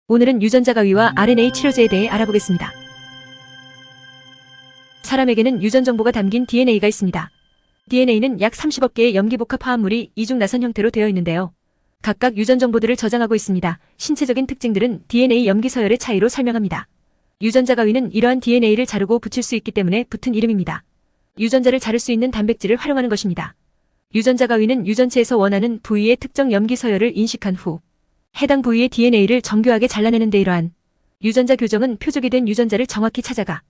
오늘은 유전자 가위와 RNA 치료제에 대해 알아보겠습니다. 사람에게는 유전 정보가 담긴 DNA가 있습니다. DNA는 약 30억 개의 염기복합 화합물이 이중나선 형태로 되어 있는데요. 각각 유전 정보들을 저장하고 있습니다. 신체적인 특징들은 DNA 염기 서열의 차이로 설명합니다. 유전자 가위는 이러한 DNA를 자르고 붙일 수 있기 때문에 붙은 이름입니다. 유전자를 자를 수 있는 단백질을 활용하는 것입니다. 유전자 가위는 유전체에서 원하는 부위의 특정 염기 서열을 인식한 후 해당 부위의 DNA를 정교하게 잘라내는 데 이러한 유전자 교정은 표적이 된 유전자를 정확히 찾아가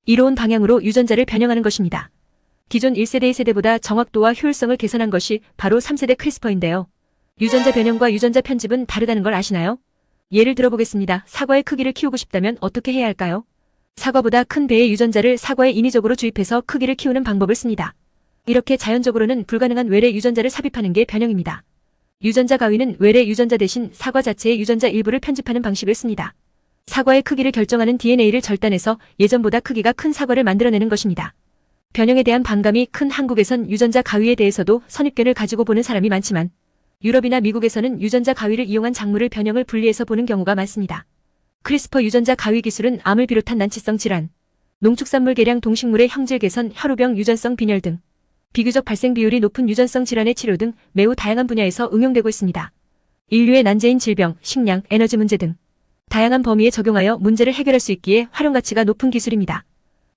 이로운 방향으로 유전자를 변형하는 것입니다. 기존 1세대, 2세대보다 정확도와 효율성을 개선한 것이 바로 3세대 크리스퍼인데요. 유전자 변형과 유전자 편집은 다르다는 걸 아시나요? 예를 들어보겠습니다. 사과의 크기를 키우고 싶다면 어떻게 해야 할까요? 사과보다 큰 배의 유전자를 사과에 인위적으로 주입해서 크기를 키우는 방법을 씁니다. 이렇게 자연적으로는 불가능한 외래 유전자를 삽입하는 게 변형입니다. 유전자 가위는 외래 유전자 대신 사과 자체의 유전자 일부를 편집하는 방식을 씁니다. 사과의 크기를 결정하는 DNA를 절단해서 예전보다 크기가 큰 사과를 만들어내는 것입니다. 변형에 대한 반감이 큰 한국에선 유전자 가위에 대해서도 선입견을 가지고 보는 사람이 많지만 유럽이나 미국에서는 유전자 가위를 이용한 작물을 변형을 분리해서 보는 경우가 많습니다. 크리스퍼 유전자 가위 기술은 암을 비롯한 난치성 질환, 농축산물 개량 동식물의 형질 개선, 혈우병, 유전성 빈혈 등 비교적 발생 비율이 높은 유전성 질환의 치료 등 매우 다양한 분야에서 응용되고 있습니다. 인류의 난제인 질병, 식량, 에너지 문제 등 다양한 범위에 적용하여 문제를 해결할 수 있기에 활용 가치가 높은 기술입니다.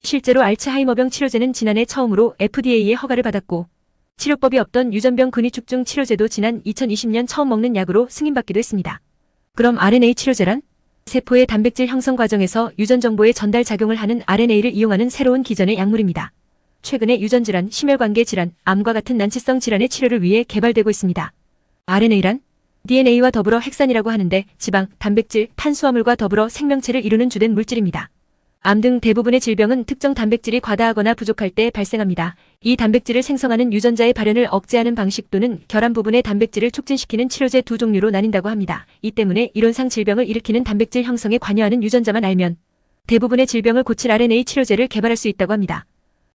실제로 알츠하이머병 치료제는 지난해 처음으로 FDA의 허가를 받았고 치료법이 없던 유전병 근위축중 치료제도 지난 2020년 처음 먹는 약으로 승인받기도 했습니다. 그럼 RNA 치료제란? 세포의 단백질 형성 과정에서 유전 정보의 전달 작용을 하는 RNA를 이용하는 새로운 기전의 약물입니다. 최근에 유전질환, 심혈관계 질환, 암과 같은 난치성 질환의 치료를 위해 개발되고 있습니다. RNA란? DNA와 더불어 핵산이라고 하는데 지방, 단백질, 탄수화물과 더불어 생명체를 이루는 주된 물질입니다. 암 등 대부분의 질병은 특정 단백질이 과다하거나 부족할 때 발생합니다. 이 단백질을 생성하는 유전자의 발현을 억제하는 방식 또는 결함 부분의 단백질을 촉진시키는 치료제 두 종류로 나뉜다고 합니다. 이 때문에 이론상 질병을 일으키는 단백질 형성에 관여하는 유전자만 알면 대부분의 질병을 고칠 RNA 치료제를 개발할 수 있다고 합니다.